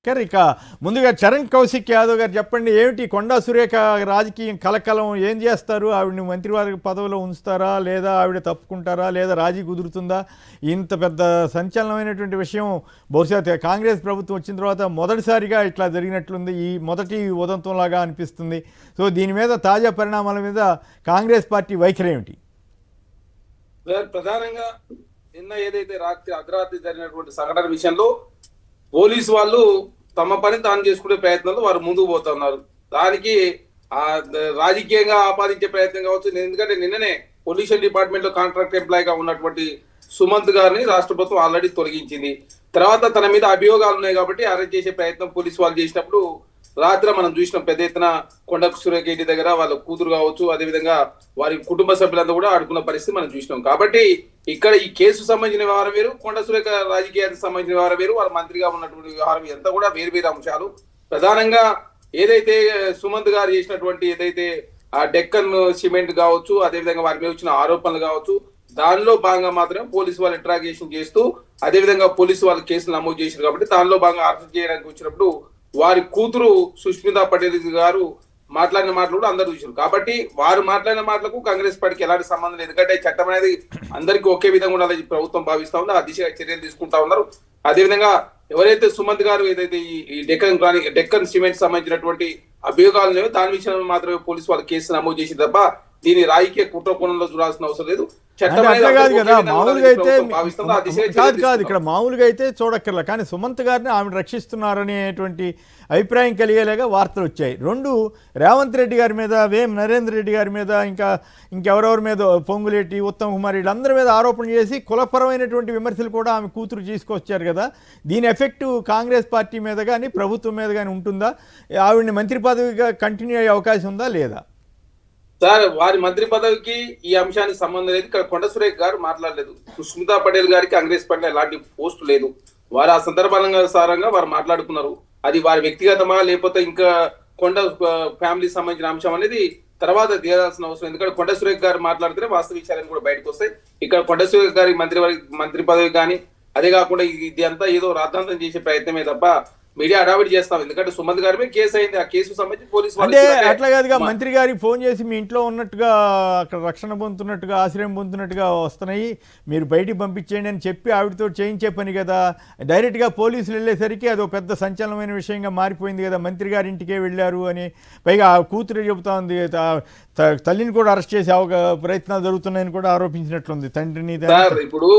ఇక ముందుగా చరణ్ కౌశిక్ యాదవ్ గారు చెప్పండి, ఏమిటి కొండా సురేఖ రాజకీయం కలకలం? ఏం చేస్తారు? ఆవిడని మంత్రివర్గ పదవిలో ఉంచుతారా, లేదా ఆవిడ తప్పుకుంటారా, లేదా రాజీ కుదురుతుందా? ఇంత పెద్ద సంచలనమైనటువంటి విషయం బహుశా కాంగ్రెస్ ప్రభుత్వం వచ్చిన తర్వాత మొదటిసారిగా ఇట్లా జరిగినట్లుంది. ఈ మొదటి ఉదంతంలాగా అనిపిస్తుంది. సో దీని మీద తాజా పరిణామాల మీద కాంగ్రెస్ పార్టీ వైఖరి ఏమిటి? ప్రధానంగా నిన్న ఏదైతే రాత్రి అర్ధరాత్రి జరిగినటువంటి సంఘటన విషయంలో పోలీసు వాళ్ళు తమ పని తాను చేసుకునే ప్రయత్నంలో వారు ముందుకు పోతున్నారు. దానికి ఆ రాజకీయంగా ఆపాదించే ప్రయత్నం కావచ్చు. ఎందుకంటే నిన్ననే పొల్యూషన్ డిపార్ట్మెంట్ లో కాంట్రాక్ట్ ఎంప్లాయ్ గా ఉన్నటువంటి సుమంత్ గారిని రాష్ట్ర ప్రభుత్వం ఆల్రెడీ తొలగించింది. తర్వాత తన మీద అభియోగాలు ఉన్నాయి కాబట్టి అరెస్ట్ చేసే ప్రయత్నం పోలీసు వాళ్ళు చేసినప్పుడు రాత్రి మనం చూసినాం పెద్ద ఎత్తున కొండ సురేఖ ఇంటి దగ్గర వాళ్ళ కూతురు కావచ్చు, అదేవిధంగా వారి కుటుంబ సభ్యులంతా కూడా ఆడుకున్న పరిస్థితి మనం చూసినాం. కాబట్టి ఇక్కడ ఈ కేసు సంబంధించిన వ్యవహారం వేరు, కొండ సురేఖ రాజకీయానికి సంబంధించిన వ్యవహారం వేరు, వాళ్ళ మంత్రిగా ఉన్నటువంటి వ్యవహారం ఎంత కూడా వేరు వేరు అంశాలు. ప్రధానంగా ఏదైతే సుమంత్ గారు చేసినటువంటి ఏదైతే ఆ డెక్కన్ సిమెంట్ కావచ్చు, అదేవిధంగా వారి మీద వచ్చిన ఆరోపణలు కావచ్చు, దానిలో భాగంగా మాత్రం పోలీసు వాళ్ళు ఇంట్రాగేషన్ చేస్తూ అదేవిధంగా పోలీసు వాళ్ళు కేసులు నమోదు చేశారు. కాబట్టి దానిలో భాగంగా అరెస్ట్ చేయడానికి వచ్చినప్పుడు వారి కూతురు సుష్మితా పటేల్ గారు మాట్లాడిన మాటలు కూడా అందరూ చూసారు. కాబట్టి వారు మాట్లాడిన మాటలకు కాంగ్రెస్ పార్టీకి ఎలాంటి సంబంధం లేదు. ఎందుకంటే చట్టం అనేది అందరికీ ఒకే విధంగా ఉండాలని ప్రభుత్వం భావిస్తా ఉంది. ఆ దిశగా చర్యలు తీసుకుంటా ఉన్నారు. అదేవిధంగా ఎవరైతే సుమంత్ గారు ఏదైతే ఈ డెక్కన్ సిమెంట్ సంబంధించినటువంటి అభియోగాలు ఉన్నాయో దాని విషయంలో మాత్రమే పోలీసు వాళ్ళు కేసు నమోదు చేసి తప్ప దీని రాజకీయ కుట్ర కోణంలో చూడాల్సిన అవసరం లేదు. ఇక్కడ మామూలుగా అయితే చూడక్కర్లా, కానీ సుమంత్ గారిని ఆమె రక్షిస్తున్నారనేటువంటి అభిప్రాయం కలిగేలాగా వార్తలు వచ్చాయి. రెండు, రేవంత్ రెడ్డి గారి మీద, వేం నరేంద్ర రెడ్డి గారి మీద, ఇంకెవరెవరి మీద, పొంగులేటి, ఉత్తమ్ కుమార్, వీళ్ళందరి మీద ఆరోపణ చేసి కులపరమైనటువంటి విమర్శలు కూడా ఆమె కూతురు తీసుకొచ్చారు కదా. దీని ఎఫెక్ట్ కాంగ్రెస్ పార్టీ మీద కానీ ప్రభుత్వం మీద కానీ ఉంటుందా? ఆవిడని మంత్రి పదవిగా కంటిన్యూ అయ్యే అవకాశం ఉందా లేదా? సార్, వారి మంత్రి పదవికి ఈ అంశానికి సంబంధం లేదు. ఇక్కడ కొండ సురేఖ గారు మాట్లాడలేదు. సుష్మితా పటేల్ గారికి కాంగ్రెస్ పార్టీలో ఎలాంటి పోస్టు లేదు. వారు ఆ సందర్భానుసారంగా వారు మాట్లాడుకున్నారు. అది వారి వ్యక్తిగతమా లేకపోతే ఇంకా కొండ ఫ్యామిలీకి సంబంధించిన అంశం అనేది తర్వాత తేలాల్సిన అవసరం. ఎందుకంటే కొండ సురేఖ గారు మాట్లాడితేనే వాస్తవ విషయాలను కూడా బయటకు వస్తాయి. ఇక్కడ కొండ సురేఖ గారి మంత్రి పదవి కానీ అదే కాకుండా ఇది అంతా ఏదో రాద్ధాంతం చేసే ప్రయత్నమే తప్ప మీడియా అడావిడి చేస్తాం. ఎందుకంటే సుమంత్ గారి మీద కేసు అయింది. ఆ కేసు సంబంధించి పోలీసు అంటే అట్లా కాదుగా, మంత్రి గారికి ఫోన్ చేసి మీ ఇంట్లో ఉన్నట్టుగా అక్కడ రక్షణ పొందుతున్నట్టుగా ఆశ్రయం పొందుతున్నట్టుగా వస్తున్నాయి, మీరు బయటికి పంపించేయండి అని చెప్పి ఆవిడతో చేయించే పని కదా. డైరెక్ట్గా పోలీసులు వెళ్ళేసరికి అది ఒక పెద్ద సంచలనమైన విషయంగా మారిపోయింది కదా. మంత్రి గారి ఇంటికే వెళ్ళారు అని పైగా ఆ కూతురు చెబుతా ఉంది. తల్లిని కూడా అరెస్ట్ చేసే ప్రయత్నాలు జరుగుతున్నాయని కూడా ఆరోపించినట్లుంది తండ్రిని. ఇప్పుడు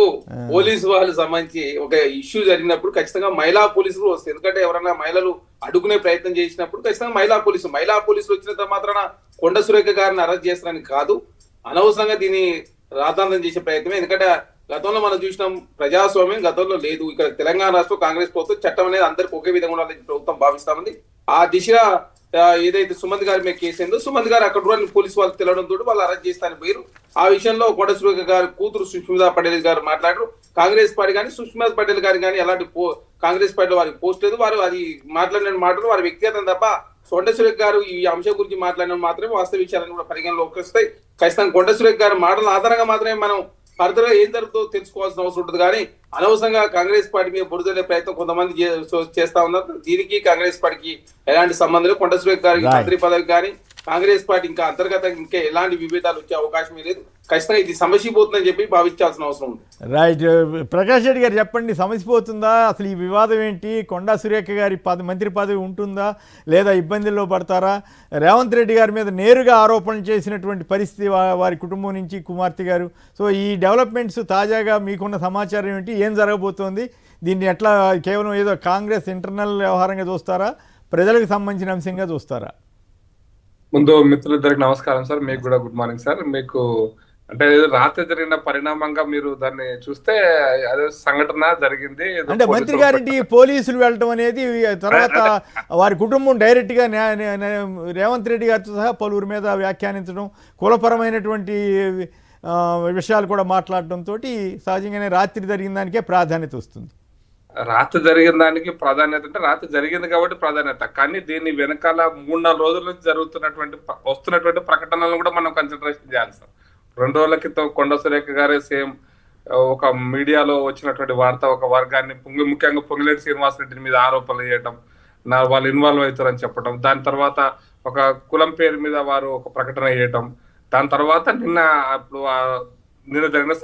పోలీసు వాళ్ళకి సంబంధించి ఒక ఇష్యూ జరిగినప్పుడు ఖచ్చితంగా మహిళా పోలీసులు వస్తాయి. ఎందుకంటే ఎవరైనా మహిళలు అడుగునే ప్రయత్నం చేసినప్పుడు ఖచ్చితంగా మహిళా పోలీసులు వచ్చినంత మాత్రాన కొండ సురేఖ గారిని అరెస్ట్ చేస్తారని కాదు, అనవసరంగా దీన్ని రాద్ధాంతం చేసే ప్రయత్నమే. ఎందుకంటే గతంలో మనం చూసినాం, ప్రజాస్వామ్యం గతంలో లేదు. ఇక్కడ తెలంగాణ రాష్ట్రం కాంగ్రెస్ ప్రభుత్వం చట్టం అనేది అందరికి ఒకే విధంగా ఉండాలని ప్రభుత్వం భావిస్తా ఉంది. ఆ దిశగా ఏదైతే సుమంత్ గారి మీద కేసు అయిందో సుమంత్ గారు అక్కడ పోలీసు వాళ్ళు తెలవడంతో వాళ్ళు అరెస్ట్ చేస్తారని పోయారు. ఆ విషయంలో కొండ సురేఖ గారి కూతురు సుష్మితా పటేల్ గారు మాట్లాడారు. కాంగ్రెస్ పార్టీ కానీ సుష్మితా పటేల్ గారు కానీ ఎలాంటి కాంగ్రెస్ పార్టీలో వారికి పోస్ట్ లేదు. వారు అది మాట్లాడిన మాటలు వారి వ్యక్తిగతం తప్ప కొండ సురేఖ గారు ఈ అంశం గురించి మాట్లాడిన మాత్రమే వాస్తవ విషయాలను కూడా పరిగణలోకి వస్తాయి. ఖచ్చితంగా కొండ సురేఖ గారి మాటల ఆధారంగా మాత్రమే మనం ఫర్దర్ గా ఏం జరుగుతుందో తెలుసుకోవాల్సిన అవసరం ఉంటుంది. కానీ అనవసరంగా కాంగ్రెస్ పార్టీ మీద బురదలే ప్రయత్నం కొంతమంది చేస్తా ఉన్నారు. దీనికి కాంగ్రెస్ పార్టీకి ఎలాంటి సంబంధం లేదు. కొండ సురేఖ గారికి మంత్రి పదవి కానీ కాంగ్రెస్ పార్టీ ఇంకా అంతర్గతంగా ఇంకా ఎలాంటి విభేదాలు వచ్చే అవకాశమే లేదు. ఖచ్చితంగా ఇది సమస్యపోతుందని చెప్పి భావించాల్సిన అవసరం ఉంది. రైట్. ప్రకాష్ రెడ్డి గారు చెప్పండి, సమస్యపోతుందా? అసలు ఈ వివాదం ఏంటి? కొండా సురేఖ గారి మంత్రి పదవి ఉంటుందా లేదా ఇబ్బందుల్లో పడతారా? రేవంత్ రెడ్డి గారి మీద నేరుగా ఆరోపణలు చేసినటువంటి పరిస్థితి వారి కుటుంబం నుంచి కుమార్తె గారు. సో ఈ డెవలప్మెంట్స్ తాజాగా మీకున్న సమాచారం ఏంటి? ఏం జరగబోతోంది? దీన్ని ఎట్లా కేవలం ఏదో కాంగ్రెస్ ఇంటర్నల్ వ్యవహారంగా చూస్తారా, ప్రజలకు సంబంధించిన అంశంగా చూస్తారా? ముందు మిత్రులిద్దరికి నమస్కారం సార్. మీకు కూడా గుడ్ మార్నింగ్ సార్. మీకు అంటే రాత్రి జరిగిన పరిణామంగా మీరు దాన్ని చూస్తే అదే సంఘటన జరిగింది. అంటే మంత్రి గారింటి పోలీసులు వెళ్ళటం అనేది, తర్వాత వారి కుటుంబం డైరెక్ట్ గా రేవంత్ రెడ్డి గారితో సహా పలువురి మీద వ్యాఖ్యానించడం, కులపరమైనటువంటి విషయాలు కూడా మాట్లాడటంతో సహజంగానే రాత్రి జరిగిన దానికే ప్రాధాన్యత వస్తుంది. రాత్రి జరిగిన దానికి ప్రాధాన్యత అంటే రాత్రి జరిగింది కాబట్టి ప్రాధాన్యత, కానీ దీని వెనకాల 3-4 రోజుల నుంచి వస్తున్నటువంటి ప్రకటనలను కూడా మనం కన్సిడరేషన్ చేయాలి సార్. 2 రోజుల క్రితం కొండ సురేఖ గారే సేమ్ ఒక మీడియాలో వచ్చినటువంటి వార్త ఒక వర్గాన్ని ముఖ్యంగా పొంగులేటి శ్రీనివాసరెడ్డి మీద ఆరోపణలు చేయటం, వాళ్ళు ఇన్వాల్వ్ అవుతారని చెప్పడం, దాని తర్వాత ఒక కులం పేరు మీద వారు ఒక ప్రకటన చేయటం, దాని తర్వాత నిన్న జరిగిన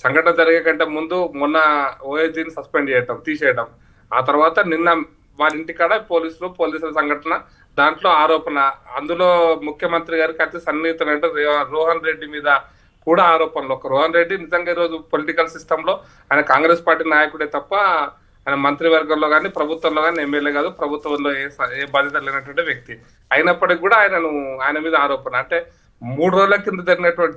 సంఘటన జరిగే కంటే ముందు మొన్న ఓఎస్డీని సస్పెండ్ చేయటం, తీసేయటం, ఆ తర్వాత నిన్న వాళ్ళ ఇంటికాడ పోలీసుల సంఘటన, దాంట్లో ఆరోపణ, అందులో ముఖ్యమంత్రి గారికి అతి సన్నిహితులంటే రోహన్ రెడ్డి మీద కూడా ఆరోపణలు. ఒక రోహన్ రెడ్డి నిజంగా ఈరోజు పొలిటికల్ సిస్టమ్ లో ఆయన కాంగ్రెస్ పార్టీ నాయకుడే తప్ప ఆయన మంత్రివర్గంలో కానీ ప్రభుత్వంలో కానీ ఎమ్మెల్యే కాదు, ప్రభుత్వంలో ఏ బాధ్యత లేనటువంటి వ్యక్తి. అయినప్పటికీ కూడా ఆయన మీద ఆరోపణ అంటే 3 రోజుల కింద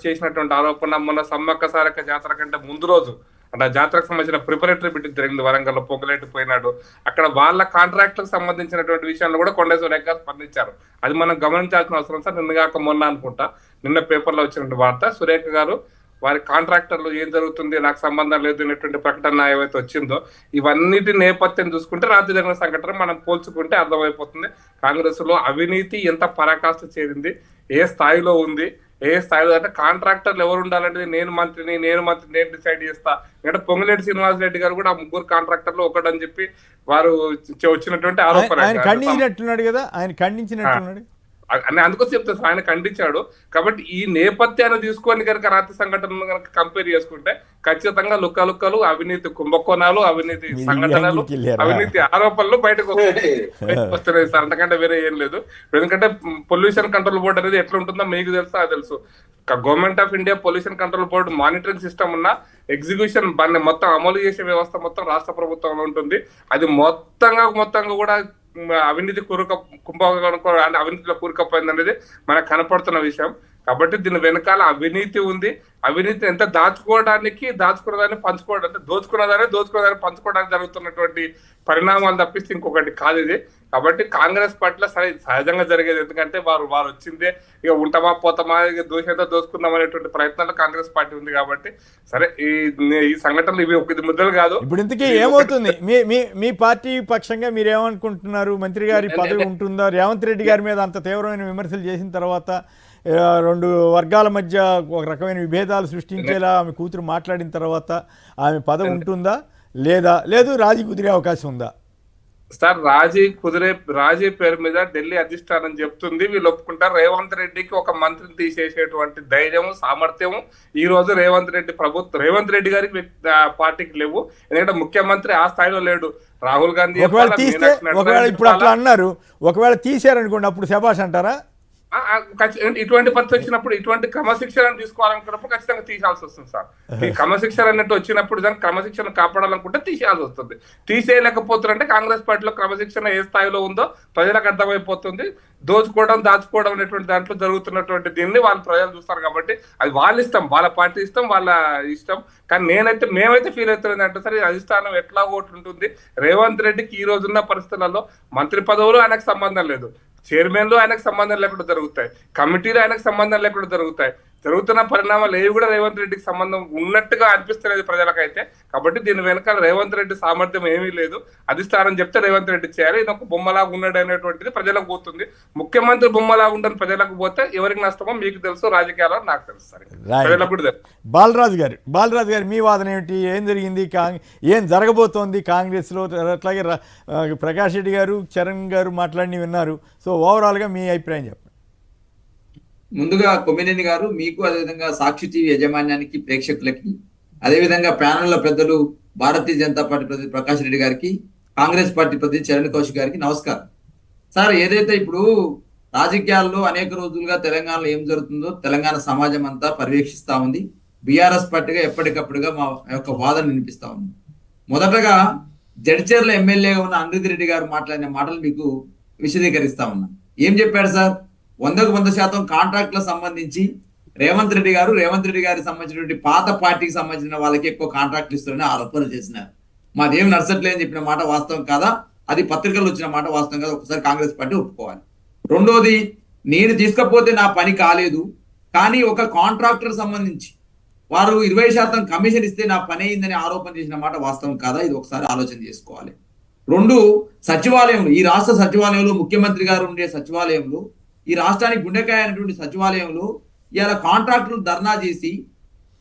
చేసినటువంటి ఆరోపణ మొన్న సమ్మక్క సారక్క జాతర కంటే ముందు రోజు అంటే ఆ జాతరకు సంబంధించిన ప్రిపరేటరీ మీటింగ్ జరిగింది వరంగల్లో, పొంగులేటి పోయినాడు. అక్కడ వాళ్ళ కాంట్రాక్ట్లకు సంబంధించినటువంటి విషయంలో కూడా కొండ సురేఖ స్పందించారు. అది మనం గమనించాల్సిన అవసరం సార్. నిన్నగాక మొన్న అనుకుంటా నిన్న పేపర్లో వచ్చినటువంటి వార్త, సురేఖ గారు వారి కాంట్రాక్టర్లు ఏం జరుగుతుంది నాకు సంబంధం లేదు అనేటువంటి ప్రకటన ఏవైతే వచ్చిందో, ఇవన్నిటి నేపథ్యం చూసుకుంటే రాత్రి జరిగిన సంఘటన మనం పోల్చుకుంటే అర్థమైపోతుంది కాంగ్రెస్ లో అవినీతి ఎంత పరాకాష్ఠ చేరింది, ఏ స్థాయిలో ఉంది, ఏ స్థాయిలో అంటే కాంట్రాక్టర్లు ఎవరు ఉండాలంటే నేను మంత్రిని నేను డిసైడ్ చేస్తా. అంటే పొంగులేటి శ్రీనివాసరెడ్డి గారు కూడా ఆ 3 కాంట్రాక్టర్లు ఒకటని చెప్పి వారు వచ్చినటువంటి ఆరోపణ. ఆయన ఖండించినట్టున్నాడు కదా, ఆయన ఖండించినట్టున్నాడు. అందుకోసం చెప్తాను, ఆయన ఖండించాడు. కాబట్టి ఈ నేపథ్యాన్ని తీసుకొని కనుక రాత్రి సంఘటనలు కనుక కంపేర్ చేసుకుంటే ఖచ్చితంగా లుక్కలు, అవినీతి కుంభకోణాలు, అవినీతి సంఘటనలు, అవినీతి ఆరోపణలు బయటకు వస్తున్నాయి సార్. అంతకంటే వేరే ఏం లేదు. ఎందుకంటే పొల్యూషన్ కంట్రోల్ బోర్డు అనేది ఎట్లా ఉంటుందో మీకు తెలుసు, అది తెలుసు. Government of India pollution control board monitoring system ఉన్న ఎగ్జిక్యూషన్ మొత్తం అమలు చేసే వ్యవస్థ మొత్తం రాష్ట్ర ప్రభుత్వంలో ఉంటుంది. అది మొత్తంగా కూడా అవినీతి అవినీతిలో కూరుకపోయింది అనేది మనకు కనపడుతున్న విషయం. కాబట్టి దీని వెనకాల అవినీతి ఉంది. అవినీతిని ఎంత దాచుకున్నదాన్ని పంచుకోవడం, అంటే దోచుకున్నదాన్ని పంచుకోవడానికి జరుగుతున్నటువంటి పరిణామాలు తప్పిస్తే ఇంకొకటి కాదు ఇది. కాబట్టి కాంగ్రెస్ పార్టీలో సహజంగా జరిగేది, ఎందుకంటే వారు వచ్చిందే ఇక ఉంటామా పోతామా, ఇక దోషంతో దోచుకుందాం అనేటువంటి ప్రయత్నాలు కాంగ్రెస్ పార్టీ ఉంది. కాబట్టి సరే ఈ సంఘటనలు ఇవి ఒక ముద్దలు కాదు. ఇప్పుడు ఇంతకీ ఏమవుతుంది మీ పార్టీ పక్షంగా మీరు ఏమనుకుంటున్నారు? మంత్రి గారి పదవి ఉంటుందా? రేవంత్ రెడ్డి గారి మీద అంత తీవ్రమైన విమర్శలు చేసిన తర్వాత 2 వర్గాల మధ్య ఒక రకమైన విభేదాలు సృష్టించేలా ఆమె కూతురు మాట్లాడిన తర్వాత ఆమె పదవి ఉంటుందా లేదు రాజీ కుదిరే అవకాశం ఉందా? సార్ రాజీ పేరు మీద ఢిల్లీ అధిష్టానం చెప్తుంది, వీళ్ళు ఒప్పుకుంటారు. రేవంత్ రెడ్డికి ఒక మంత్రిని తీసేసేటువంటి ధైర్యం, సామర్థ్యం ఈ రోజు రేవంత్ రెడ్డి గారికి పార్టీకి లేవు. ఎందుకంటే ముఖ్యమంత్రి ఆ స్థాయిలో లేడు. రాహుల్ గాంధీ ఒకవేళ ఇప్పుడు అట్లా అన్నారు, ఒకవేళ తీసారనుకోండి అప్పుడు శభాష్ అంటారా? ఇటువంటి పరిస్థితి వచ్చినప్పుడు, ఇటువంటి క్రమశిక్షణ తీసుకోవాలనుకున్నప్పుడు ఖచ్చితంగా తీసేయాల్సి వస్తుంది సార్. ఈ క్రమశిక్షణ అన్నట్టు వచ్చినప్పుడు దానికి క్రమశిక్షణ కాపాడాలనుకుంటే తీసేయాల్సి వస్తుంది. తీసేయలేకపోతున్నారంటే కాంగ్రెస్ పార్టీలో క్రమశిక్షణ ఏ స్థాయిలో ఉందో ప్రజలకు అర్థమైపోతుంది. దాచుకోవడం అనేటువంటి దాంట్లో జరుగుతున్నటువంటి దీన్ని వాళ్ళు ప్రజలు చూస్తారు. కాబట్టి అది వాళ్ళ ఇష్టం, వాళ్ళ పార్టీ ఇష్టం, వాళ్ళ ఇష్టం. కానీ మేమైతే ఫీల్ అవుతుంది అంటే సరే అధిష్టానం ఎట్లా ఉంటుంది. రేవంత్ రెడ్డికి ఈ రోజున్న పరిస్థితులలో మంత్రి పదవులు ఆయనకు సంబంధం లేదు, చైర్మన్లు ఆయనకు సంబంధం లేకుండా జరుగుతాయి, కమిటీలు ఆయనకు సంబంధం లేకుండా జరుగుతాయి. జరుగుతున్న పరిణామాలు ఏవి కూడా రేవంత్ రెడ్డికి సంబంధం ఉన్నట్టుగా అనిపిస్తలేదు ప్రజలకైతే. కాబట్టి దీని వెనకాల రేవంత్ రెడ్డి సామర్థ్యం ఏమీ లేదు. అధిష్టానం చెప్తే రేవంత్ రెడ్డి చేయాలి. ఇది ఒక బొమ్మలాగా ఉన్నాడు అనేటువంటిది ప్రజలకు పోతుంది. ముఖ్యమంత్రి బొమ్మలాగా ఉండని ప్రజలకు పోతే ఎవరికి నష్టమో మీకు తెలుసు, రాజకీయాల్లో నాకు తెలుసు సార్, ప్రజలకు కూడా తెలుసు. బాలరాజు గారు మీ వాదన ఏమిటి? ఏం జరిగింది, ఏం జరగబోతోంది కాంగ్రెస్లో? అట్లాగే ప్రకాష్ రెడ్డి గారు, చరణ్ గారు మాట్లాడి విన్నారు. సో ఓవరాల్గా మీ అభిప్రాయం చెప్పండి. ముందుగా కొమ్మినేని గారు, మీకు అదేవిధంగా సాక్షి టీవీ యాజమాన్యానికి, ప్రేక్షకులకి, అదేవిధంగా ప్యానెల్లో పెద్దలు భారతీయ జనతా పార్టీ ప్రతినిధి ప్రకాష్ రెడ్డి గారికి, కాంగ్రెస్ పార్టీ ప్రతినిధి చరణ్ కౌశిక్ గారికి నమస్కారం. సార్, ఏదైతే ఇప్పుడు రాజకీయాల్లో అనేక రోజులుగా తెలంగాణలో ఏం జరుగుతుందో తెలంగాణ సమాజం అంతా పర్యవేక్షిస్తా ఉంది. బీఆర్ఎస్ పార్టీగా ఎప్పటికప్పుడుగా మా యొక్క వాదన వినిపిస్తా ఉంది. మొదటగా జడ్చర్ల ఎమ్మెల్యేగా ఉన్న అనిరుద్ రెడ్డి గారు మాట్లాడిన మాటలు మీకు విశదీకరిస్తా ఉన్నా. ఏం చెప్పాడు సార్? 100% కాంట్రాక్ట్లకు సంబంధించి రేవంత్ రెడ్డి గారికి సంబంధించినటువంటి పాత పార్టీకి సంబంధించిన వాళ్ళకి ఎక్కువ కాంట్రాక్ట్లు ఇస్తారని ఆరోపణలు చేసినారు. మాదేం నచ్చట్లే అని చెప్పిన మాట వాస్తవం కాదా? అది పత్రికల్లో వచ్చిన మాట వాస్తవం కాదా? ఒకసారి కాంగ్రెస్ పార్టీ ఒప్పుకోవాలి. రెండోది, నేను తీసుకపోతే నా పని కాలేదు, కానీ ఒక కాంట్రాక్టర్ సంబంధించి వారు 20% కమిషన్ ఇస్తే నా పని అయిందని ఆరోపణ చేసిన మాట వాస్తవం కాదా? ఇది ఒకసారి ఆలోచన చేసుకోవాలి. 2, సచివాలయంలో, ఈ రాష్ట్ర సచివాలయంలో ముఖ్యమంత్రి గారు ఉండే సచివాలయంలో, ఈ రాష్ట్రానికి గుండెకాయ అయినటువంటి సచివాలయంలో ఇవాళ కాంట్రాక్టులు ధర్నా చేసి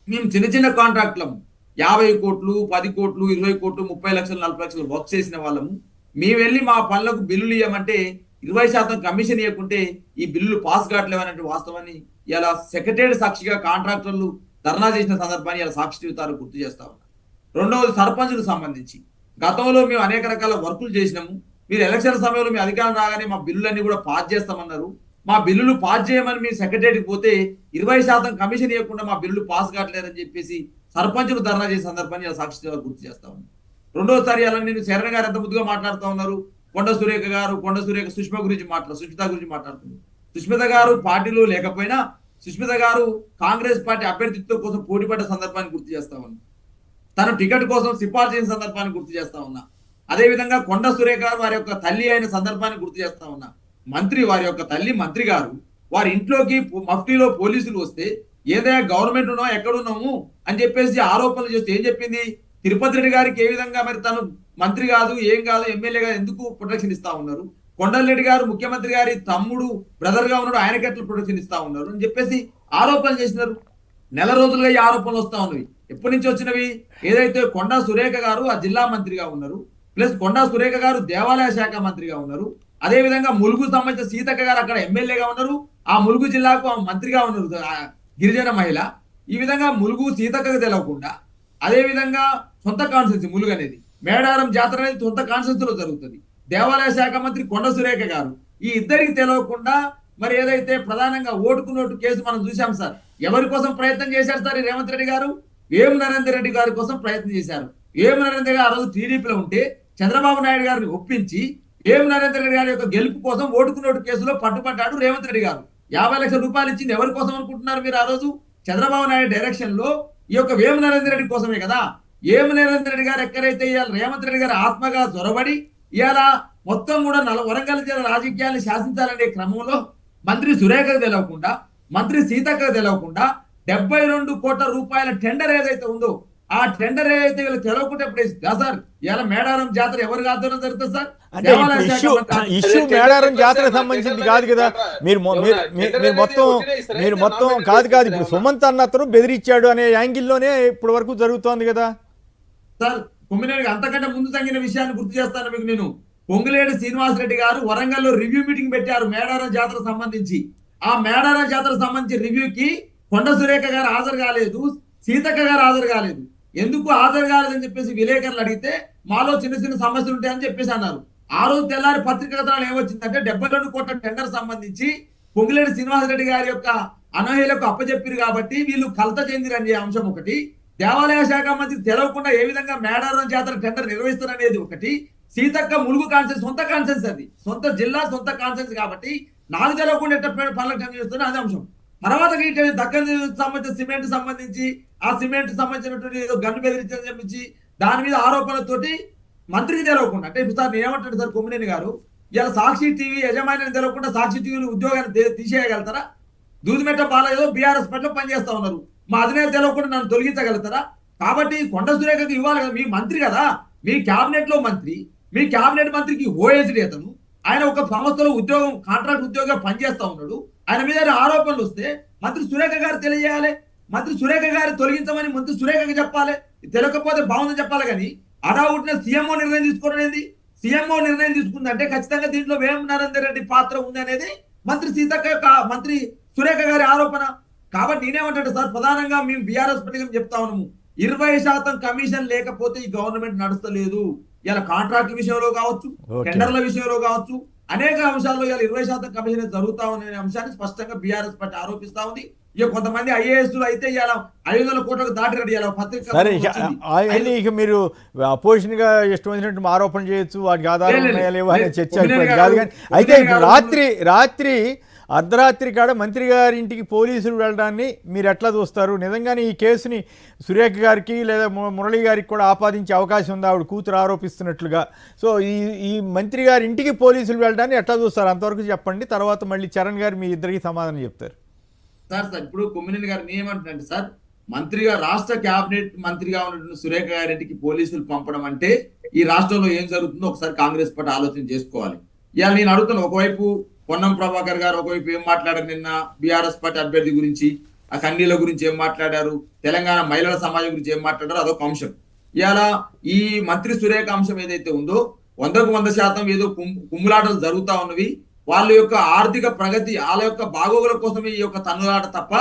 మేము చిన్న కాంట్రాక్టులము 50 కోట్లు 10 కోట్లు 20 కోట్లు 30 లక్షలు 40 లక్షలు వర్క్ చేసిన వాళ్ళము మేము వెళ్ళి మా పనులకు బిల్లులు ఇవ్వమంటే 20% కమిషన్ ఇవ్వకుంటే ఈ బిల్లులు పాస్ కావట్లేవనే వాస్తవాన్ని ఇలా సెక్రటరీ సాక్షిగా కాంట్రాక్టర్లు ధర్నా చేసిన సందర్భాన్ని ఇలా సాక్షి జీవితాలు గుర్తు చేస్తా ఉన్నారు. రెండవది సర్పంచులకు సంబంధించి గతంలో మేము అనేక రకాల వర్కులు చేసినాము. మీరు ఎలక్షన్ సమయంలో మీ అధికారం రాగానే మా బిల్లులన్నీ కూడా పాస్ చేస్తామన్నారు. మా బిల్లులు పాస్ చేయమని మీ సెక్రటరీకి పోతే 20% కమిషన్ ఇవ్వకుండా మా బిల్లులు పాస్ కావట్లేదని చెప్పేసి సర్పంచులు ధర్నా చేసే సందర్భాన్ని ఇలా సాక్షి జీవితాలు గుర్తు చేస్తా ఉన్నాను. రెండోసారి అలా నేను శరణ గారు ఎంత ముద్దుగా మాట్లాడుతూ ఉన్నారు. కొండ సురేఖ సుష్మిత గురించి మాట్లాడుతున్నారు. సుష్మిత గారు పార్టీలో లేకపోయినా సుష్మిత గారు కాంగ్రెస్ పార్టీ అభ్యర్థిత్వం కోసం పోటీపడ్డ సందర్భాన్ని గుర్తు చేస్తా ఉన్నా. తను టికెట్ కోసం సిఫార్సు చేసిన సందర్భాన్ని గుర్తు చేస్తా ఉన్నా. అదే విధంగా కొండ సురేఖ గారు వారి యొక్క తల్లి అయిన సందర్భాన్ని గుర్తు చేస్తా ఉన్నా. వారి యొక్క తల్లి మంత్రి గారు వారి ఇంట్లోకి మఫ్టీలో పోలీసులు వస్తే ఏదైనా గవర్నమెంట్ ఉన్నామో ఎక్కడున్నాము అని చెప్పేసి ఆరోపణలు చేస్తే ఏం చెప్పింది? తిరుపతి రెడ్డి గారికి ఏ విధంగా మరి తను మంత్రి కాదు ఏం కాదు ఎమ్మెల్యే గారు ఎందుకు ప్రొటెక్షన్ ఇస్తా ఉన్నారు? కొండలరెడ్డి గారు ముఖ్యమంత్రి గారి తమ్ముడు బ్రదర్ గా ఉన్నాడు, ఆయనకి ఎట్లా ప్రొటెక్షన్ ఇస్తా ఉన్నారు అని చెప్పేసి ఆరోపణలు చేసినారు. నెల రోజులుగా ఈ ఆరోపణలు వస్తా ఉన్నవి. ఎప్పటి నుంచి వచ్చినవి? ఏదైతే కొండా సురేఖ గారు ఆ జిల్లా మంత్రిగా ఉన్నారు, ప్లస్ కొండా సురేఖ గారు దేవాలయ శాఖ మంత్రిగా ఉన్నారు, అదే విధంగా ములుగు సంబంధించిన సీతక్క గారు అక్కడ ఎమ్మెల్యేగా ఉన్నారు, ఆ ములుగు జిల్లాకు మంత్రిగా ఉన్నారు గిరిజన మహిళ. ఈ విధంగా ములుగు సీతక్కకు తెలవకుండా అదే విధంగా సొంత కాన్స్టిట్యూన్సీ ములుగు అనేది మేడారం జాతర అనేది సొంత కాన్స్టిట్యూన్సీలో జరుగుతుంది. దేవాలయ శాఖ మంత్రి కొండ సురేఖ గారు ఈ ఇద్దరికి తెలవకుండా మరి ఏదైతే ప్రధానంగా ఓటుకు నోటు కేసు మనం చూసాం సార్. ఎవరి కోసం ప్రయత్నం చేశారు సార్ ఈ రేవంత్ రెడ్డి గారు? వేము నరేందర్ రెడ్డి గారి కోసం ప్రయత్నం చేశారు. వేము నరేందర్ గారు ఆ రోజు టీడీపీలో ఉంటే చంద్రబాబు నాయుడు గారిని ఒప్పించి వేము నరేందర్ రెడ్డి గారి యొక్క గెలుపు కోసం ఓటుకు నోటు కేసులో పట్టుబడ్డాడు రేవంత్ రెడ్డి గారు. 50 లక్షల రూపాయలు ఇచ్చింది ఎవరి కోసం అనుకుంటున్నారు మీరు? ఆ రోజు చంద్రబాబు నాయుడు డైరెక్షన్ లో ఈ యొక్క వేము నరేందర్ రెడ్డి కోసమే కదా. వేము నరేందర్ రెడ్డి గారు ఎక్కడైతే ఇవాళ రేవంత్ రెడ్డి గారు ఆత్మగా చొరబడి ఇవాళ మొత్తం కూడా వరంగల్ జిల్లా రాజకీయాన్ని శాసించాలనే క్రమంలో మంత్రి సురేఖకు తెలవకుండా మంత్రి సీతక్కకు తెలవకుండా 72 కోట్ల రూపాయల టెండర్ ఏదైతే ఉందో ఆ టెండర్ ఏదైతే వీళ్ళు తెలవకుండా సార్ ఇవాళ మేడారం జాతర ఎవరికి ఆధ్వర్యం జరుగుతుంది సార్? అంటే ఇష్యూ మేడారం జాతర సంబంధించింది కాదు కదా. మీరు మొత్తం కాదు ఇప్పుడు సుమంత్ అన్న అతను బెదిరించాడు అనే యాంగిల్లోనే ఇప్పటి వరకు జరుగుతోంది కదా సార్. కొమ్మినేని అంతకంటే ముందు తగ్గిన విషయాన్ని గుర్తు చేస్తాను మీకు నేను. పొంగులేటి శ్రీనివాసరెడ్డి గారు వరంగల్లో రివ్యూ మీటింగ్ పెట్టారు మేడారం జాతర సంబంధించి. ఆ మేడారం జాతర సంబంధించి రివ్యూకి కొండ సురేఖ గారు హాజరు కాలేదు, సీతక్క గారు హాజరు కాలేదు. ఎందుకు హాజరు కాలేదని చెప్పేసి విలేకరులు అడిగితే మాలో చిన్న చిన్న సమస్యలు ఉంటాయని చెప్పేసి అన్నారు. ఆ రోజు తెల్లారి పత్రిక కథనాలు ఏమొచ్చిందంటే 72 కోట్ల టెండర్ సంబంధించి పొంగులేటి శ్రీనివాసరెడ్డి గారి యొక్క అనర్హులకు అప్పచెప్పారు కాబట్టి వీళ్ళు కలత చెందిరనే అంశం ఒకటి. దేవాలయ శాఖ మంత్రి తెలవకుండా ఏ విధంగా మేడారం జాతర టెండర్ నిర్వహిస్తారనేది ఒకటి. సీతక్క ములుగు కాన్సెన్స్ సొంత కాన్సెన్స్, అది సొంత జిల్లా సొంత కాన్సెన్స్ కాబట్టి నాకు తెలవకుండా ఎట్లా పనులకు టెండర్ చేస్తున్నా అదే అంశం. తర్వాత దక్కన్ సంబంధించిన సిమెంట్ సంబంధించి ఆ సిమెంట్ సంబంధించినటువంటి ఏదో గన్ను బెదిరించని చెప్పించి దాని మీద ఆరోపణలతోటి మంత్రికి తెలవకుండా అంటే ఇప్పుడు సార్ నేను ఏమంటాడు సార్ కొమ్మినేని గారు ఇలా సాక్షి టీవీ యజమాని తెలవకుండా సాక్షి టీవీలు ఉద్యోగాన్ని తీసేయగలుగుతారా? దూదిమెట్ట బాలయ్య బీఆర్ఎస్ పట్ల పనిచేస్తా ఉన్నారు, మా అధినేత తెలవకుండా నన్ను తొలగించగలుగుతారా? కాబట్టి కొండ సురేఖకు ఇవ్వాలి కదా, మీ మంత్రి కదా, మీ క్యాబినెట్ లో మంత్రి, మీ క్యాబినెట్ మంత్రికి ఓఎస్డీ అతను, ఆయన ఒక సంస్థలో ఉద్యోగం కాంట్రాక్ట్ ఉద్యోగంగా పనిచేస్తా ఉన్నాడు. ఆయన మీద ఆరోపణలు వస్తే మంత్రి సురేఖ గారు తెలియజేయాలి. మంత్రి సురేఖ గారు తొలగించమని మంత్రి సురేఖకి చెప్పాలి. తెలియకపోతే బాగుందని చెప్పాలి. కానీ అడావుట్న సీఎంఓ నిర్ణయం తీసుకోవడం ఏంది? సీఎంఓ నిర్ణయం తీసుకుందంటే ఖచ్చితంగా దీంట్లో వేము నరేందర్ రెడ్డి పాత్ర ఉంది అనేది మంత్రి సీతక్క మంత్రి సురేఖ గారి ఆరోపణ. కాబట్టి నేనేమంటాడు సార్, ప్రధానంగా మేము బీఆర్ఎస్ పట్టికం చెప్తా ఉన్నాము, 20% కమిషన్ లేకపోతే ఈ గవర్నమెంట్ నడుస్తలేదు. ఇలా కాంట్రాక్ట్ విషయంలో కావచ్చు, టెండర్ల విషయంలో కావచ్చు, అనేక అంశాల్లో ఇలా 20% కమిషన్ జరుగుతా ఉన్న అంశాన్ని స్పష్టంగా బీఆర్ఎస్ పార్టీ ఆరోపిస్తా ఉంది. ఇక కొంతమంది ఐఏఎస్లు అయితే ఇలా 500 కోట్లకు దాటిరడి ఇలా పత్రిక ఇక మీరు అపోజిషన్ గా ఇష్టం వచ్చినట్టు ఆరోపణ చేయొచ్చు, వాటికి ఆధారం లేవు అనే చర్చ కాదు. కానీ అయితే రాత్రి అర్ధరాత్రి కాడ మంత్రి గారి ఇంటికి పోలీసులు వెళ్ళడాన్ని మీరు ఎట్లా చూస్తారు? నిజంగానే ఈ కేసుని సురేఖ గారికి లేదా మురళి గారికి కూడా ఆపాదించే అవకాశం ఉంది, ఆవిడ కూతురు ఆరోపిస్తున్నట్లుగా. సో ఈ మంత్రి గారి ఇంటికి పోలీసులు వెళ్ళడాన్ని ఎట్లా చూస్తారు? అంతవరకు చెప్పండి, తర్వాత మళ్ళీ చరణ్ గారు మీ ఇద్దరికి సమాధానం చెప్తారు. సార్ ఇప్పుడు కొమ్మినేని గారు ఏమంటున్నారంటే సార్, మంత్రిగా రాష్ట్ర కేబినెట్ మంత్రిగా ఉన్నటువంటి సురేఖ గారింటికి పోలీసులు పంపడం అంటే ఈ రాష్ట్రంలో ఏం జరుగుతుందో ఒకసారి కాంగ్రెస్ పార్టీ ఆలోచన చేసుకోవాలి. ఇవాళ నేను అడుగుతాను, ఒకవైపు పొన్నం ప్రభాకర్ గారు ఒకవైపు ఏం మాట్లాడారు నిన్న బీఆర్ఎస్ పార్టీ అభ్యర్థి గురించి, ఆ కండీల గురించి ఏం మాట్లాడారు, తెలంగాణ మహిళల సమాజం గురించి ఏం మాట్లాడారు, అదొక అంశం. ఇవాళ ఈ మంత్రి సురేఖ అంశం ఏదైతే ఉందో 100% ఏదో కుమ్ములాటలు జరుగుతా ఉన్నవి. వాళ్ళ యొక్క ఆర్థిక ప్రగతి, వాళ్ళ యొక్క బాగోగుల కోసమే ఈ యొక్క తన్నులాట తప్ప,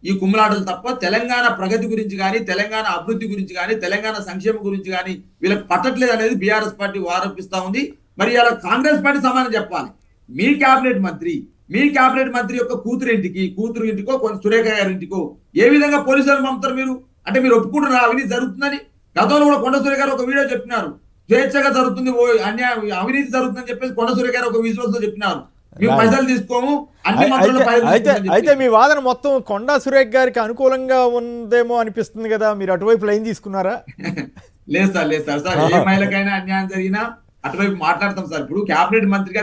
ఈ కుమ్ములాటలు తప్ప తెలంగాణ ప్రగతి గురించి కానీ, తెలంగాణ అభివృద్ధి గురించి కానీ, తెలంగాణ సంక్షేమం గురించి కానీ వీళ్ళకి పట్టట్లేదు అనేది బీఆర్ఎస్ పార్టీ ఆరోపిస్తా ఉంది. మరి ఇలా కాంగ్రెస్ పార్టీ సమానం చెప్పాలి. మీ కేబినెట్ మంత్రి యొక్క కూతురు ఇంటికో సురేఖ గారి ఇంటికో ఏ విధంగా పోలీసులను పంపుతారు మీరు? అంటే మీరు ఒప్పుకుంటున్నారా అవినీతి జరుగుతుందని? గతంలో కూడా కొండ సురేఖ గారు ఒక వీడియో చెప్పినారు, స్వేచ్ఛగా జరుగుతుంది, అవినీతి జరుగుతుందని చెప్పేసి కొండ సురేఖ గారు ఒక విజువల్స్ తో చెప్పినారు. మేము పైసలు తీసుకోము, అన్ని అయితే మీ వాదన మొత్తం కొండా సురేఖ్ గారికి అనుకూలంగా ఉందేమో అనిపిస్తుంది కదా, మీరు అటువైపు లైన్ తీసుకున్నారా? లేదు సార్ ఏ మహిళకైనా అన్యాయం జరిగినా అటువైపు మాట్లాడతాం సార్. ఇప్పుడు కేబినెట్ మంత్రి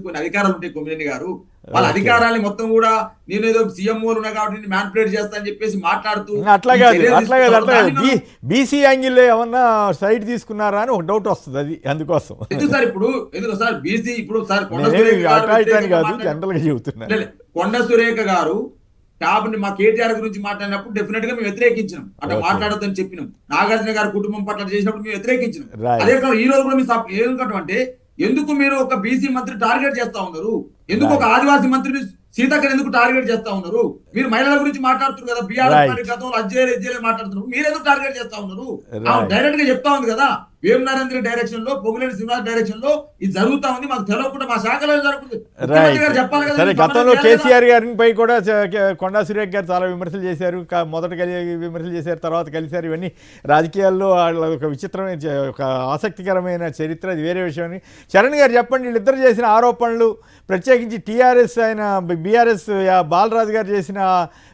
కొన్ని అధికారాలు ఉంటాయి కొమ్మినేని గారు, వాళ్ళ అధికారాన్ని మొత్తం కూడా నేను ఏదో సీఎం ఉన్నా కాబట్టి మ్యానిపులేట్ చేస్తా అని చెప్పేసి మాట్లాడుతూ అట్లా బీసీ యాంగిల్ ఏమన్నా సైడ్ తీసుకున్నారా అని ఒక డౌట్ వస్తుంది, అది అందుకోసం. ఎందుకు సార్ బీసీ ఇప్పుడు సార్ జనరల్ గా చెబుతున్నారు. కొండ సురేఖ గారు మా కేటీఆర్ గురించి మాట్లాడినప్పుడు డెఫినెట్ గా మేము వ్యతిరేకించినాం, అట్లా మాట్లాడొద్దని చెప్పినాం. నాగార్జున గారి కుటుంబం పట్ల చేసినప్పుడు మేము వ్యతిరేకించినాం. అదే కాదు ఈ రోజు కూడా మీరు ఏమంటే ఎందుకు మీరు ఒక బీసీ మంత్రి టార్గెట్ చేస్తా ఉన్నారు, ఎందుకు ఒక ఆదివాసీ మంత్రిని సీతక్కని ఎందుకు టార్గెట్ చేస్తా ఉన్నారు? మీరు మహిళల గురించి మాట్లాడుతున్నారు కదా, బీఆర్ఎస్ గతంలో అజ్జేలే మాట్లాడుతున్నారు, మీరు ఎందుకు టార్గెట్ చేస్తా ఉన్నారు? డైరెక్ట్ గా చెప్తా ఉంది కదా, వేం నరేంద్ర డైరెక్షన్ లో, పొంగులేని శ్రీనివాస్ డైరెక్షన్ లో ఇది జరుగుతా ఉంది, మాకు తెలియకుండా మా శాఖలో జరుగుతుంది. చెప్పాలి కదా. గతంలో కేసీఆర్ గారిపై కూడా కొండా సురేఖ్ గారు చాలా విమర్శలు చేశారు, మొదట విమర్శలు చేశారు, తర్వాత కలిశారు. ఇవన్నీ రాజకీయాల్లో ఒక విచిత్రమైన ఒక ఆసక్తికరమైన చరిత్ర, అది వేరే విషయం. చరణ్ గారు చెప్పండి, వీళ్ళిద్దరు చేసిన ఆరోపణలు, ప్రత్యేకించి టీఆర్ఎస్ ఆయన బీఆర్ఎస్ బాలరాజు గారు చేసిన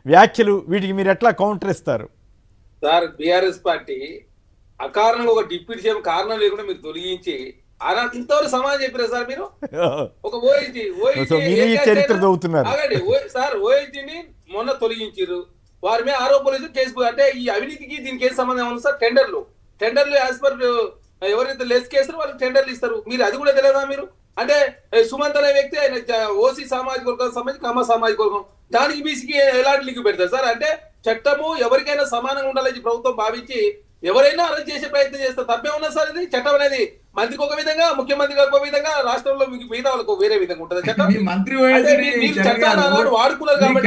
వ్యాఖ్యలు, వీటికి మీరు ఎట్లా కౌంటర్ ఇస్తారు? సార్ బీఆర్ఎస్ పార్టీ అకారణంగా ఒక డిప్యూటీ సీఎం కారణం లేకుండా మీరు తొలగించి ఇంతవరకు సమాధానం చెప్పారు సార్. మీరు ఒక చరిత్ర చదువుతున్నారు సార్. ఓఎస్డీని మొన్న తొలగించారు, వారి మీద ఆరోపణలు కేసు. అంటే ఈ అవినీతికి దీనికి ఏం సంబంధం ఉంది సార్? టెండర్లు యాజ్ పర్ ఎవరైతే లెస్ కేసులు వాళ్ళకి టెండర్లు ఇస్తారు. మీరు అది కూడా తెలియదా? మీరు అంటే సుమంత్ అనే వ్యక్తి ఆయన ఓసీ సామాజిక వర్గానికి సంబంధించి కమ్మ సామాజిక వర్గం, దానికి బీసీకి ఎలాంటి లింక్ పెడతారు సార్? అంటే చట్టము ఎవరికైనా సమానంగా ఉండాలని ప్రభుత్వం భావించి ఎవరైనా అరెస్ట్ చేసే ప్రయత్నం చేస్తారు, తప్పే ఉన్నా సార్. ఇది చట్టం అనేది మంత్రికి ఒక విధంగా, ముఖ్యమంత్రికి ఒక విధంగా, రాష్ట్రంలో మిగతా వాళ్ళకు వేరే విధంగా ఉంటుంది చట్టం. వాడుకున్నారు కాబట్టి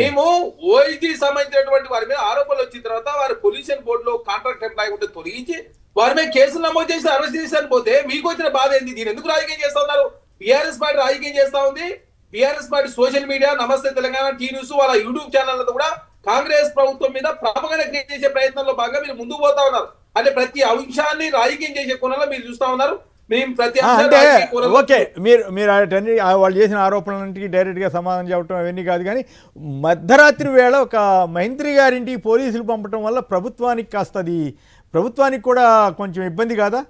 మేము ఓఐజీ సంబంధించినటువంటి వారి మీద ఆరోపణలు వచ్చిన తర్వాత వారి పొల్యూషన్ బోర్డులో కాంట్రాక్ట్ ఎంప్లాయ్ ఉంటే తొలగించి వారి మీద కేసులు నమోదు చేసి అరెస్ట్ చేశాను పోతే మీకు వచ్చిన బాధ ఏంది? దీని ఎందుకు రాజకీయం చేస్తా ఉన్నారు? బీఆర్ఎస్ పార్టీ రాజకీయం చేస్తా ఉంది. బీఆర్ఎస్ పార్టీ సోషల్ మీడియా, నమస్తే తెలంగాణ, టీ న్యూస్, వాళ్ళ యూట్యూబ్ ఛానళ్లతో కూడా కాంగ్రెస్ ప్రభుత్వం మీద ప్రాపగండా క్రియేట్ చేసే ప్రయత్నంలో భాగంగా మీరు ముందుకు పోతా ఉన్నారు. అంటే ప్రతి అంశాన్ని రాజకీయం చేసే కోణంలో మీరు చూస్తా ఉన్నారు. మేము ప్రతి ఓకే, మీరు వాళ్ళు చేసిన ఆరోపణలన్నింటికి డైరెక్ట్ గా సమాధానం చెప్పడం అవన్నీ కాదు, కానీ మధ్యరాత్రి వేళ ఒక మంత్రి గారింటికి పోలీసులు పంపడం వల్ల ప్రభుత్వానికి కూడా కొంచెం ఇబ్బంది కాదా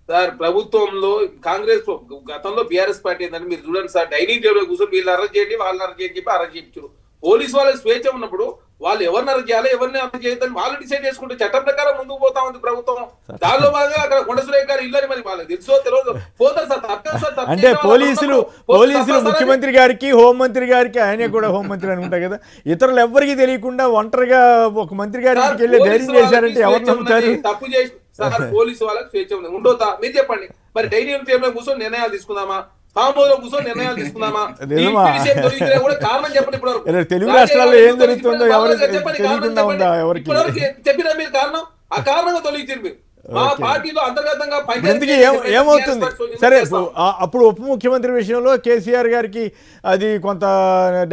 సార్? ప్రభుత్వంలో కాంగ్రెస్ గతంలో బీఆర్ఎస్ పార్టీ ఏంటంటే మీరు చూడండి సార్, డైనింగ్ టేబుల్ కూర్చొని వీళ్ళు అరెస్ట్ చేయండి, వాళ్ళని అరెస్ట్ చేయని చెప్పి అరెస్ట్ చేయించారు. పోలీసు వాళ్ళకి స్వేచ్ఛ ఉన్నప్పుడు వాళ్ళు ఎవరిని అరెస్ట్ చేయాలి, ఎవరిని అరెస్ట్ చేయొద్దని వాళ్ళు డిసైడ్ చేసుకుంటే చట్టం ప్రకారం ముందుకు పోతా ఉంది ప్రభుత్వం. దానిలో భాగంగా అక్కడ కొండ సురేఖ గారు ఇల్లు మరి వాళ్ళకి తెలుసో తెలియదు పోతారు సార్. అంటే పోలీసులు ముఖ్యమంత్రి గారికి, హోంమంత్రి గారికి, ఆయనే కూడా హోంమంత్రి అని ఉంటాయి కదా, ఇతరులు ఎవరికి తెలియకుండా ఒంటరిగా ఒక మంత్రి గారికి వెళ్ళి ధైర్యం చేశారంటే ఎవరు నమ్ముతారు? తప్పు చేసి సార్ పోలీసు వాళ్ళకి స్వేచ్ఛ ఉంది, ఉండొద్దా? మీరు చెప్పండి. మరి డైనింగ్ టేబుల్ కూర్చొని నిర్ణయాలు తీసుకుందామా, కూర్చొని నిర్ణయాలు తీసుకుందామా? కారణం చెప్పండి. ఇప్పుడు తెలుగు రాష్ట్రాల్లో ఏం జరుగుతుందో చెప్పినా మీరు కారణం, ఆ కారణంగా తొలగించారు మీరు. మా పార్టీలో అంతర్గతంగా ఏమవుతుంది? సరే, అప్పుడు ఉప ముఖ్యమంత్రి విషయంలో కేసీఆర్ గారికి అది కొంత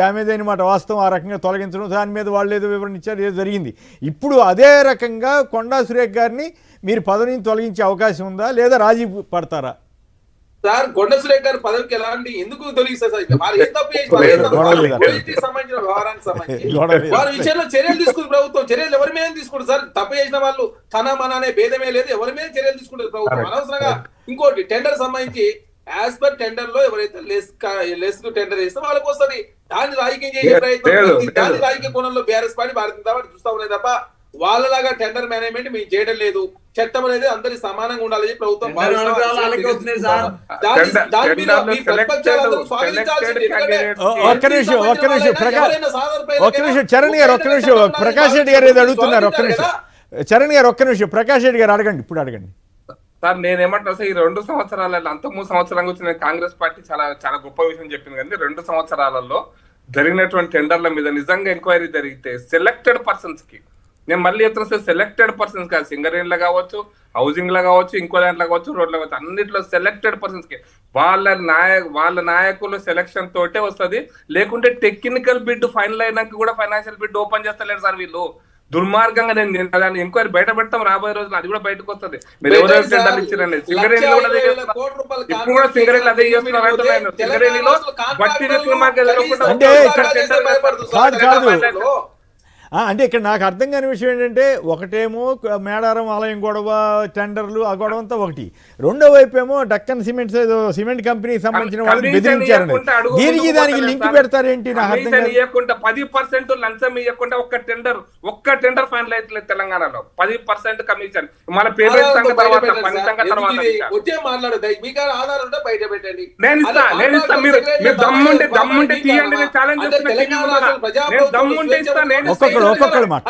డ్యామేజ్ అయినమాట వాస్తవం, ఆ రకంగా తొలగించడం, దాని మీద వాళ్ళు ఏదో వివరణ ఇచ్చారు, ఏదో జరిగింది. ఇప్పుడు అదే రకంగా కొండా సురేఖ్ గారిని మీరు పదవిని తొలగించే అవకాశం ఉందా, లేదా రాజీ పడతారా? సార్ కొండ సురేఖ గారి పదవికి ఎలాంటి ఎందుకు తొలగిస్తారు సార్? వారు ఏ తప్పు చేసి సంబంధించిన వ్యవహారానికి సంబంధించి వారి విషయంలో చర్యలు తీసుకుని ప్రభుత్వం చర్యలు ఎవరి మీద తీసుకుంటారు సార్? తప్పు చేసిన వాళ్ళు తన మన అనే భేదమే లేదు, ఎవరి మీద చర్యలు తీసుకుంటారు ప్రభుత్వం అనవసరంగా. ఇంకోటి టెండర్ సంబంధించి యాజ్ పర్ టెండర్ లో ఎవరైతే లెస్ టెండర్ చేస్తే వాళ్ళకి వస్తుంది. దాన్ని రాజకీయం చేసే ప్రయత్నం, దాన్ని రాజకీయ కోణంలో BRS party Bharatiya Janata party చూస్తా ఉన్నాయి తప్ప వాళ్ళలాగా టెండర్ మేనేజ్మెంట్ మేము చేయడం లేదు. చట్టం అనేది అందరి సమానంగా ఉండాలని ప్రభుత్వం టెండర్ అనుగ్రహాలు వాళ్ళకే వస్తున్నాయి సార్. దాని మీద మీ ప్రతిపక్షాలందరూ స్వాగతించాల్సింది. ఎందుకంటే ఒక్క నిమిషం చరణ్ గారు, ఒక్క నిమిషం ప్రకాష్ రెడ్డి గారు ఏదో అడుగుతున్నారు. ఒక్క నిమిషం చరణ్ గారు, ఒక్క నిమిషం ప్రకాష్ రెడ్డి గారు అడగండి, ఇప్పుడు అడగండి. సార్ నేనేమంటున్నా సార్, ఈ 2 సంవత్సరాలలో అంత 3 సంవత్సరాల వచ్చిన కాంగ్రెస్ పార్టీ చాలా చాలా గొప్ప విషయం చెప్పింది. కానీ 2 సంవత్సరాలలో జరిగినటువంటి టెండర్ల మీద నిజంగా ఎంక్వైరీ జరిగితే సెలెక్టెడ్ పర్సన్స్ కి, నేను మళ్ళీ చెప్తున్నా సార్, సెలెక్టెడ్ పర్సన్స్ కాదు, సింగరేణిలో కావచ్చు, హౌసింగ్ లో కావచ్చు, ఇంకో దాంట్లో కావచ్చు, రోడ్లో కావచ్చు, అన్నిట్లో సెలెక్టెడ్ పర్సన్స్ కి వాళ్ళ నాయకుల సెలక్షన్ తోటే వస్తుంది. లేకుంటే టెక్నికల్ బిడ్ ఫైనల్ అయినాక కూడా ఫైనాన్షియల్ బిడ్ ఓపెన్ చేస్తలేరు సార్ వీళ్ళు. దుర్మార్గంగా నేను దాన్ని ఎంక్వైరీ బయట పెడతాం రాబోయే రోజులు, అది కూడా బయటకు వస్తుంది. మీరు ఎవరైతే టెండర్లు ఇచ్చారండి, సింగరేణిలో కూడా అదే చేస్తున్నారు, ఇప్పుడు కూడా సింగరేణిలో అదే చేస్తున్నారు అంటున్నాను. సింగరేణిలో బట్టి అంటే అంటే ఇక్కడ నాకు అర్థం కాని విషయం ఏంటంటే, ఒకటేమో మేడారం ఆలయం గొడవ, టెండర్లు, ఆ గొడవ అంతా ఒకటి. రెండో వైపు ఏమో డక్కన్ సిమెంట్స్ ఏదో సిమెంట్ కంపెనీకి సంబంధించిన వాళ్ళు బెదిరించారని, దీనికి దానికి లింక్ పెడతారేంటి నాకు అర్థం కాదు. 10% లంచం ఇవ్వకుండా ఒక్క టెండర్ ఫైనల్ అయితే తెలంగాణలో 10% కమిషన్. మన పేమెంట్ సంగతి తర్వాత, పని సంగతి తర్వాత నేను ఇస్తా. మీరు దమ్ముంటే తీయండి, నేను ఛాలెంజ్ చేస్తున్నా. నేను దమ్ముంటే ఇస్తా. నేను ఒక్కొక్కరు మాట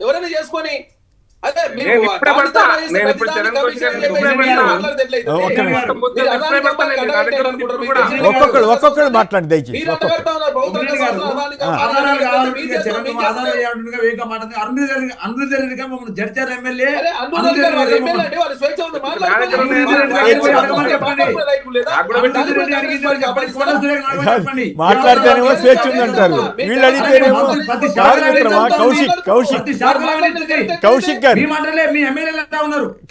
ఎవరైనా చేసుకొని ఒక్కొక్కరు మాట్లాడి దయచేసి. జడ్చర్ ఎమ్మెల్యే మాట్లాడితేనేమో స్వేచ్ఛ ఉందంటారు, వీళ్ళు అడిగితేనేమో కౌశిక్ గారు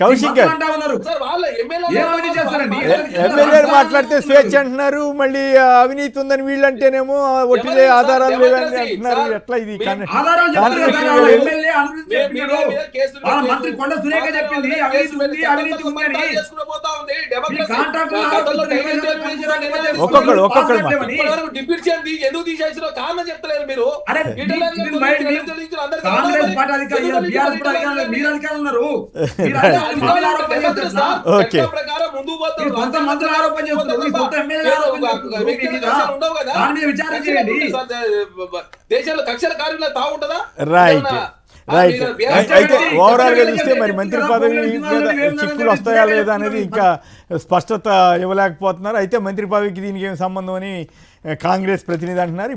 కౌశిక్ గారు ఎమ్మెల్యే మాట్లాడితే స్వేచ్ఛ అంటున్నారు, మళ్ళీ అవినీతి ఉందని వీళ్ళు అంటేనేమో ఒట్టిదే ఆధారాలు లేదని అంటున్నారు. ఎట్లా ఇది? మంత్రి కొండ సురేఖ చెప్పింది అవినీతి ఉందని. ఒక్కొక్కరు ఎందుకు తీసేసిన కారణం చెప్తలేరు మీరు. కాంగ్రెస్ పార్టీ అధికారులు, బీఆర్ఎస్ అధికారులు, మీరు అధికారులు ఉన్నారు. కొంత మంత్రులు ఆరోపణ చేస్తున్నారు, కొంత ఎమ్మెల్యేలు విచారణ చేయండి. దేశంలో కక్షల కార్యంలో తాగుంటుందా? రైట్. అయితే ఓవరాల్ గా చూస్తే మరి మంత్రి పదవి చిక్కులు వస్తాయా లేదా అనేది ఇంకా స్పష్టత ఇవ్వలేకపోతున్నారు. అయితే మంత్రి పదవికి దీనికి ఏం సంబంధం అని కాంగ్రెస్ ప్రతినిధి అంటున్నారు.